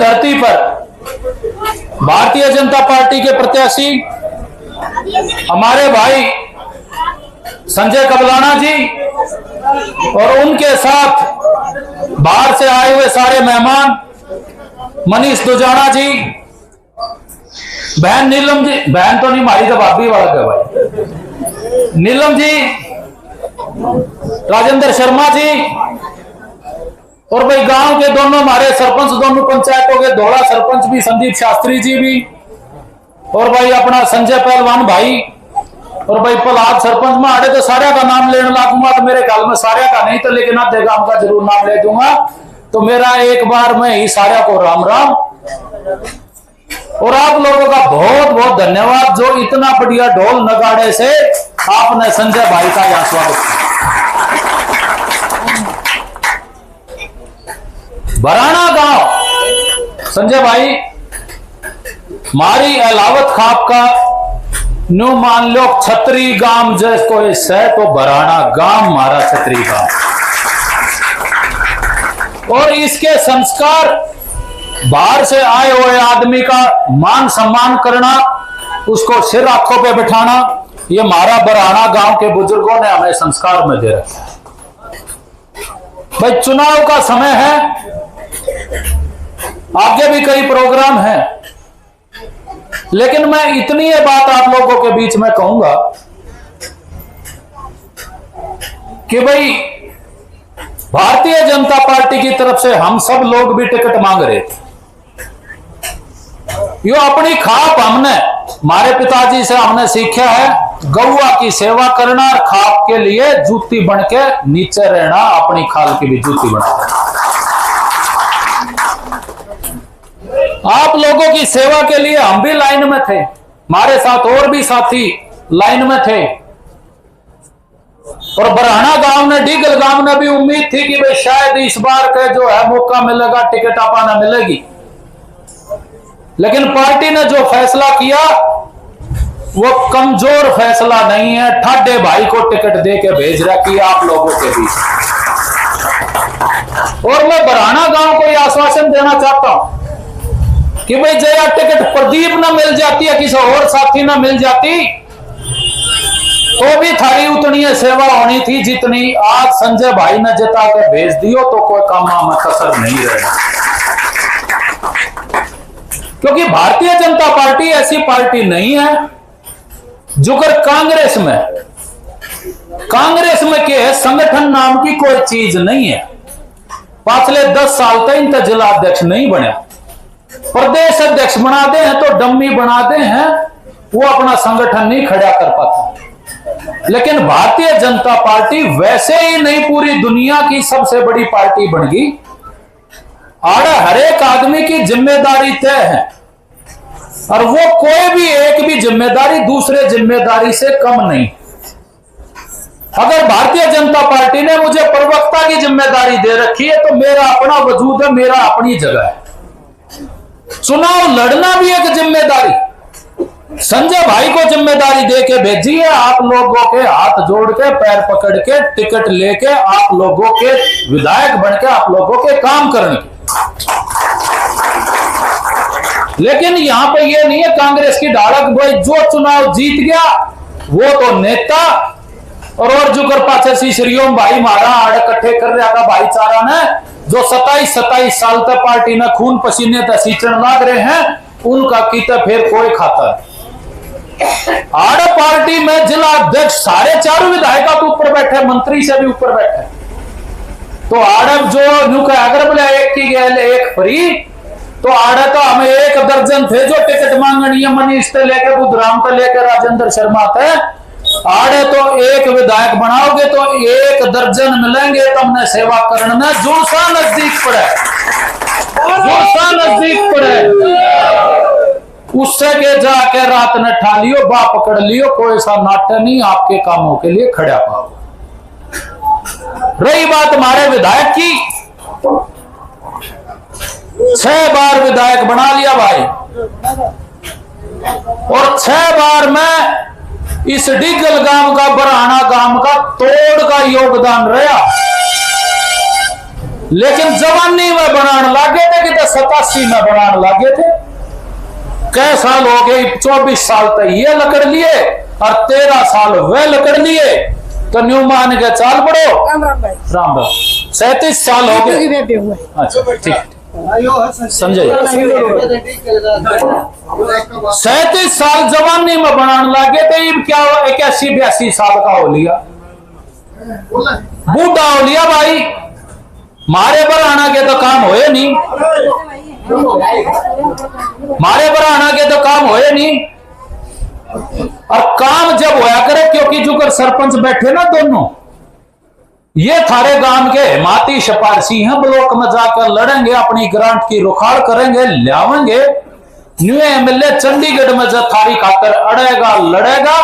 धरती पर भारतीय जनता पार्टी के प्रत्याशी हमारे भाई संजय कबलाना जी और उनके साथ बाहर से आए हुए सारे मेहमान, मनीष दुजाना जी, बहन नीलम जी, बहन तो नहीं मारी तो भाभी वाला है भाई, नीलम जी, राजेंद्र शर्मा जी, और भाई गांव के दोनों हमारे सरपंच, दोनों पंचायतों के धोला सरपंच भी संदीप शास्त्री जी भी, और भाई अपना संजय पहलवान भाई, और भाई प्रहलाद सरपंच में आड़े तो सारे का नाम लेने लगूंगा तो मेरे ख्याल में सारे का नहीं तो लेकिन आधे गांव का जरूर नाम ले दूंगा। तो मेरा एक बार में ही सारे को राम राम और आप लोगों का बहुत बहुत धन्यवाद जो इतना बढ़िया ढोल नगाड़े से आपने संजय भाई का यहाँ स्वागत किया। बराना गांव संजय भाई मारी अलावत खाप का न्यू मान लो छतरी गांव जिसको इस है तो बराना गांव मारा छतरी गांव, और इसके संस्कार बाहर से आए हुए आदमी का मान सम्मान करना, उसको सिर आंखों पे बिठाना, ये हमारा बराना गांव के बुजुर्गों ने हमें संस्कार में दे रखा है। भाई चुनाव का समय है, आगे भी कई प्रोग्राम हैं, लेकिन मैं इतनी ये बात आप लोगों के बीच में कहूंगा कि भाई भारतीय जनता पार्टी की तरफ से हम सब लोग भी टिकट मांग रहे थे। यो अपनी खाप हमने हमारे पिताजी से हमने सीखा है, गौआ की सेवा करना और खाप के लिए जूती बन के नीचे रहना, अपनी खाल की भी जूती बना। आप लोगों की सेवा के लिए हम भी लाइन में थे, हमारे साथ और भी साथी लाइन में थे, और बरहाना गांव ने, डीगल गांव ने भी उम्मीद थी कि भाई शायद इस बार का जो है मौका मिलेगा, टिकट आपाना मिलेगी। लेकिन पार्टी ने जो फैसला किया वो कमजोर फैसला नहीं है, ठाडे भाई को टिकट दे के भेज रखी आप लोगों के बीच। और मैं बरहाना गांव को यह आश्वासन देना चाहता हूं कि भाई जया टिकट प्रदीप ना मिल जाती है, किसी और साथी ना मिल जाती तो भी थारी उतनी सेवा होनी थी जितनी आज संजय भाई ने जिता के भेज दियो, तो कोई काम में कसर नहीं रहेगा। क्योंकि भारतीय जनता पार्टी ऐसी पार्टी नहीं है जुगर कांग्रेस में के संगठन नाम की कोई चीज नहीं है। पिछले 10 साल तक तो जिला अध्यक्ष नहीं बना, प्रदेश अध्यक्ष बनाते हैं तो डम्मी बनाते हैं, वो अपना संगठन नहीं खड़ा कर पाता। लेकिन भारतीय जनता पार्टी वैसे ही नहीं पूरी दुनिया की सबसे बड़ी पार्टी बन गई। आड़ा हर एक आदमी की जिम्मेदारी तय है, और वो कोई भी एक भी जिम्मेदारी दूसरे जिम्मेदारी से कम नहीं। अगर भारतीय जनता पार्टी ने मुझे प्रवक्ता की जिम्मेदारी दे रखी है तो मेरा अपना वजूद है, मेरा अपनी जगह है। चुनाव लड़ना भी एक जिम्मेदारी, संजय भाई को जिम्मेदारी दे के भेजी है, आप लोगों के हाथ जोड़ के पैर पकड़ के टिकट लेके आप लोगों के विधायक बन के आप लोगों के काम करने के। लेकिन यहां पे ये नहीं है कांग्रेस की ढालक, भाई जो चुनाव जीत गया वो तो नेता, और जो कर पाछे श्रीओम भाई मारा आड़ इकट्ठे कर रहा था भाईचारा ने, जो 27 साल तक पार्टी ने खून पसीने तक सींचन लाग रहे हैं, उनका कीता फिर कोई खाता है। आड़ पार्टी में जिला अध्यक्ष सारे 4 विधायक तो ऊपर बैठे, मंत्री से भी ऊपर बैठे, तो आड़ जो अगर बोले एक की गैल एक फ्री, तो आड़े तो हमें 1 दर्जन थे जो टिकट मांगनी है, मनीष से लेकर बुधराम से लेकर राजेंद्र शर्मा थे। आड़े तो एक विधायक बनाओगे तो 1 दर्जन मिलेंगे, तो हमने सेवा करना जुड़सा नजदीक पड़े उससे के जाके रात ने ठा लियो, बा पकड़ लियो, कोई सा नाट्य नहीं, आपके कामों के लिए खड़ा पाओ। रही बात हमारे विधायक की, 6 बार विधायक बना लिया भाई, और 6 बार में इस डीगल गांव का, बरहाना गांव का तोड़ का योगदान रहा। लेकिन जवानी में बनाने लगे थे कि 87 में बनाने लगे थे। कई साल हो गए, 24 साल तक ये लकड़ लिए और 13 साल वे लकड़ लिए, तो न्यू मान के चाल पड़ो। राम राम 37 साल हो गए। अच्छा ठीक संजय, 37 साल जवानी में बनाने लगे थे, अब क्या 81-82 साल का हो लिया, बूढ़ा हो लिया भाई। मारे बराना के तो काम होए नहीं, मारे बराना के तो काम होए नहीं। और काम जब होया करे, क्योंकि जो कर सरपंच बैठे ना दोनों, ये थारे गांव के हिमाती शपारसी हैं, ब्लॉक में जाकर लड़ेंगे, अपनी ग्रांट की रुखाड़ करेंगे, लावेंगे। न्यू एमएलए चंडीगढ़ में जब थारी खातर अड़ेगा लड़ेगा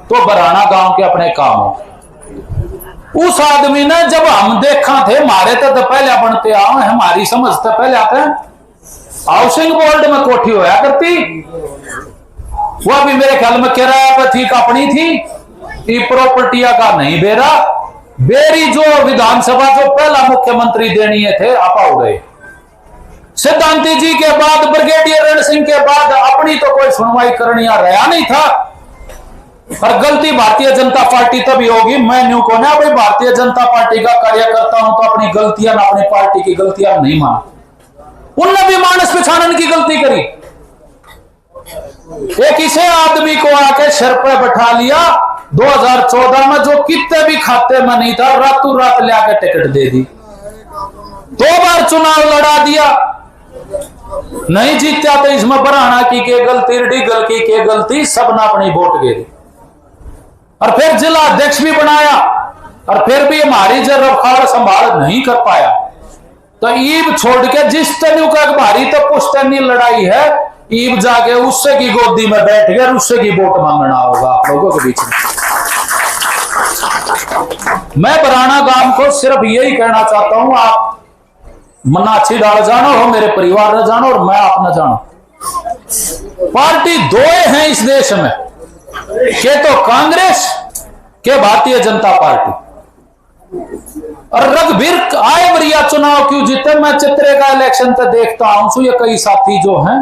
तो बराना गांव के अपने काम हो। उस आदमी ने जब हम देखा थे, मारे तो पहले बनते आओ, हमारी समझ तो पहले आते हैं। हाउसिंग बोर्ड में कोठी होया करती, वह भी मेरे ख्याल में किराया पर थी, अपनी थी, प्रॉपर्टिया का नहीं बेरा बेरी। जो विधानसभा जो पहला मुख्यमंत्री देनी थे आपा हो गए, सिद्धांति जी के बाद, ब्रिगेडियर रण सिंह के बाद अपनी तो कोई सुनवाई करनी रहा नहीं था। और गलती भारतीय जनता पार्टी तभी होगी, मैं न्यू को ना भाई भारतीय जनता पार्टी का कार्यकर्ता हूं तो अपनी गलतियां ना अपनी पार्टी की गलतियां नहीं मान। उनने भी मानस पिछाड़न की गलती करी। एक इसे आदमी को आके सिर पर बैठा लिया 2014 में, जो कितने भी खाते में नहीं था, रातों रात लाके टिकट दे दी। 2 बार चुनाव लड़ा दिया, नहीं जीता तो इसमें बराना की के गलती, डिगल की के गलती, सब ने अपनी वोट गिरी। और फिर जिला अध्यक्ष भी बनाया, और फिर भी हमारी जब रखाड़ संभाल नहीं कर पाया, तो ईब छोड़ के जिस तनु का भारी तो पुश्तनी लड़ाई है, ईब जाके उससे की गोदी में बैठ गए, उससे की वोट मांगना होगा आप लोगों के बीच में। मैं बराना गांव को सिर्फ यही कहना चाहता हूं, आप मनाची डाल जानो हो, मेरे परिवार न जानो और मैं आप न जानो। पार्टी 2 हैं इस देश में, के तो कांग्रेस के भारतीय जनता पार्टी। और रघुवीर आए बरिया चुनाव क्यों जीते, मैं चित्रे का इलेक्शन तो देखता हूं, ये कई साथी जो हैं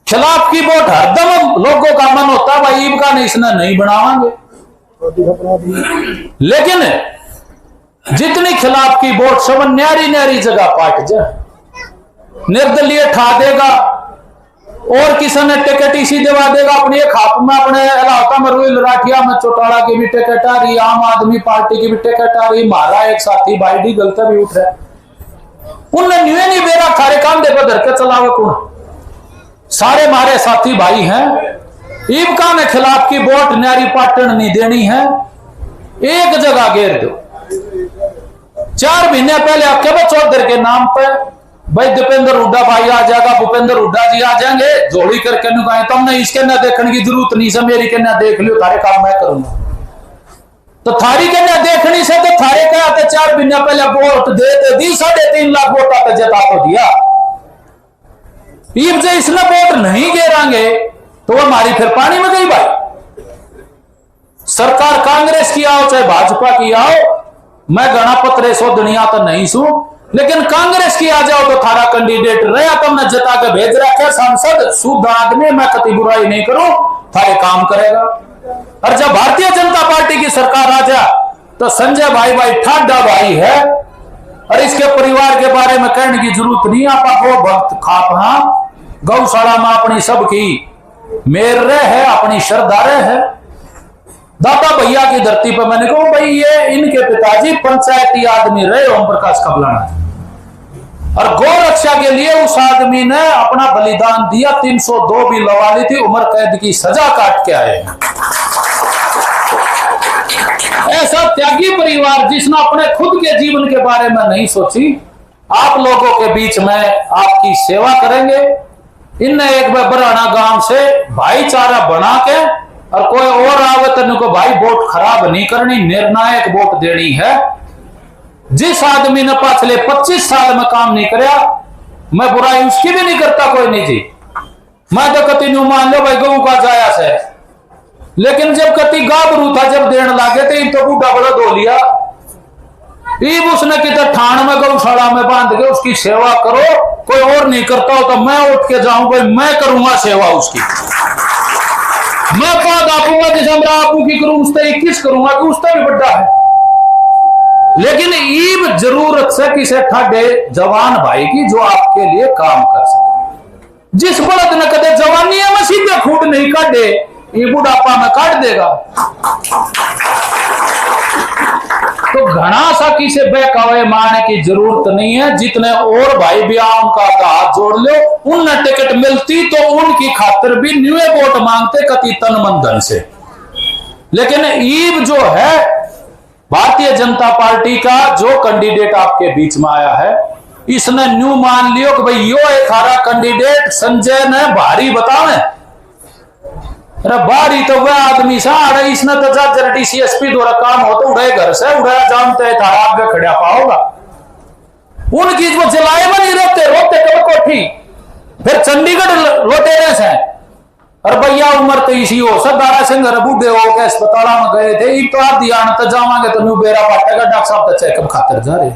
खिलाफ की वोट हरदम लोगों का मन होता है, भाई ईब का नहीं, इसने नहीं बनावांगे। लेकिन जितनी खिलाफ की वोट सब न्यारी न्यारी जगह पाट जाए, निर्दलीय ठा देगा, और किसी ने टिकट इसी दिवा देगा अपनी खाप में, अपने इलाका में रोहिल राठिया में चौटाला की भी टिकट आ रही, आम आदमी पार्टी की भी टिकट आ रही। मारा एक साथी भाई डी गलत भी उठ रहा, उनने न्यू नहीं बेरा खारे काम दे धर के चलावे कौन, सारे मारे साथी भाई हैं। ईबका में खिलाफ की वोट न्यारी पाटन नहीं देनी है, एक जगह घेर दो। 4 महीने पहले आपके चौधरी के नाम पर भाई दीपेंद्र हुड्डा भाई आ जाएगा, भूपेंद्र हुड्डा जी आ जाएंगे, जोड़ी करके कहे तुमने इसके ना देखने की जरूरत नहीं से, मेरी के ना देख लियो, थारे काम मैं करूंगा। तो थारी के ना देखनी से तो थारे क्या आते 4 महीने पहले वोट दे दी, 3.5 लाख वोट आते जता तो दिया। ईब से इसने वोट नहीं गिरांगे तो वो हमारी फिर पानी में गई भाई। सरकार कांग्रेस की आओ चाहे भाजपा की आओ, मैं गणा पत्रे सो दुनिया तो नहीं सू, लेकिन कांग्रेस की आ जाओ तो थारा कैंडिडेट रहा, तुमने जता के भेज रखा सांसद, शुद्ध आदमी, मैं कति बुराई नहीं करूं, थारे काम करेगा। और जब भारतीय जनता पार्टी की सरकार आ जा तो संजय भाई ठाडा भाई है, और इसके परिवार के बारे में कहने की जरूरत नहीं। आप वो भक्त खापा गौशाला में अपनी सबकी मेर रहे है, अपनी श्रद्धा रहे है। दादा भैया की धरती पर मैंने कहा भाई ये इनके पिताजी पंचायती आदमी रहे ओम प्रकाश कबलाना, और गौ रक्षा के लिए उस आदमी ने अपना बलिदान दिया, 302 भी लगा ली थी, उम्र कैद की सजा काट के आए। ऐसा त्यागी परिवार जिसने अपने खुद के जीवन के बारे में नहीं सोची, आप लोगों के बीच में आपकी सेवा करेंगे। इनने एक बार बराना गांव से भाईचारा बना के, और कोई और आवे तो भाई वोट खराब नहीं करनी, निर्णायक वोट देनी है। जिस आदमी ने पिछले 25 साल में काम नहीं कराया, मैं बुराई उसकी भी नहीं करता, कोई नहीं जी, मैं तो कति न्यू मान लो भाई गऊ का जाया से, लेकिन जब कति गाभरू था जब देने लागे थे तो बूढ़ा बड़ा धो लिया। ईब उसने कितने ठाण में गौशाला में बांध के उसकी सेवा करो, कोई और नहीं करता हो तो मैं उठ के जाऊं भाई, मैं करूंगा सेवा उसकी, मैं पद आपूंगा जैसे हमरा आपू की करूं, उससे 21 करूंगा कि उससे भी बड़ा है। लेकिन ईब जरूरत से किसे ठाडे जवान भाई की जो आपके लिए काम कर सके। जिस बड़द न कदे जवानी में सीधे खूट नहीं काटे, ये बुढ़ापा में काट देगा। तो घना सा किसे बहकावे मारने की जरूरत नहीं है। जितने और भाई भी उनका हाथ जोड़ लो, उन्हें टिकट मिलती तो उनकी खातिर भी न्यूए वोट मांगते कति तन मन धन से। लेकिन ईब जो है भारतीय जनता पार्टी का जो कैंडिडेट आपके बीच में आया है, इसने न्यू मान लियो कि भाई यो एक हारा कैंडिडेट संजय ने भारी बतावे। अरे बारी तो वह आदमी सा अरे इसने तो जरा डीसीएसपी द्वारा काम हो तो उड़े घर से उड़े जानते थारा आगे खड़ा पाओगा। उनकी जो जलाए में नहीं रोते रोते कब कोठी, फिर चंडीगढ़ लौटेरे से। अरे भैया उम्र तो इसी हो सरदारा सिंह बूढ़े हो के अस्पताल में गए थे, एक तो आप दिया तो जावांगे तो न्यू बेरा पाटेगा डॉक्टर साहब तो चेकअप खातर जा रहे।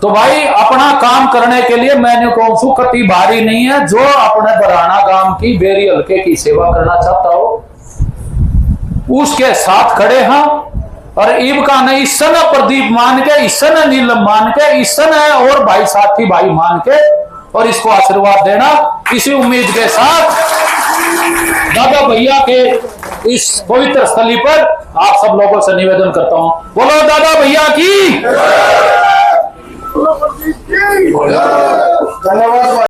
तो भाई अपना काम करने के लिए मैंने कौन सू कति भारी नहीं है। जो अपने बराना गांव की बेरी हल्के की सेवा करना चाहता हो उसके साथ खड़े हैं। और ईब का नहीं सन प्रदीप मान के, ईसन नीलम मान के, ईसन है और भाई साथी भाई मान के और इसको आशीर्वाद देना। इसी उम्मीद के साथ दादा भैया के इस पवित्र स्थली पर आप सब लोगों से निवेदन करता हूं, बोलो दादा भैया की। धन्यवाद।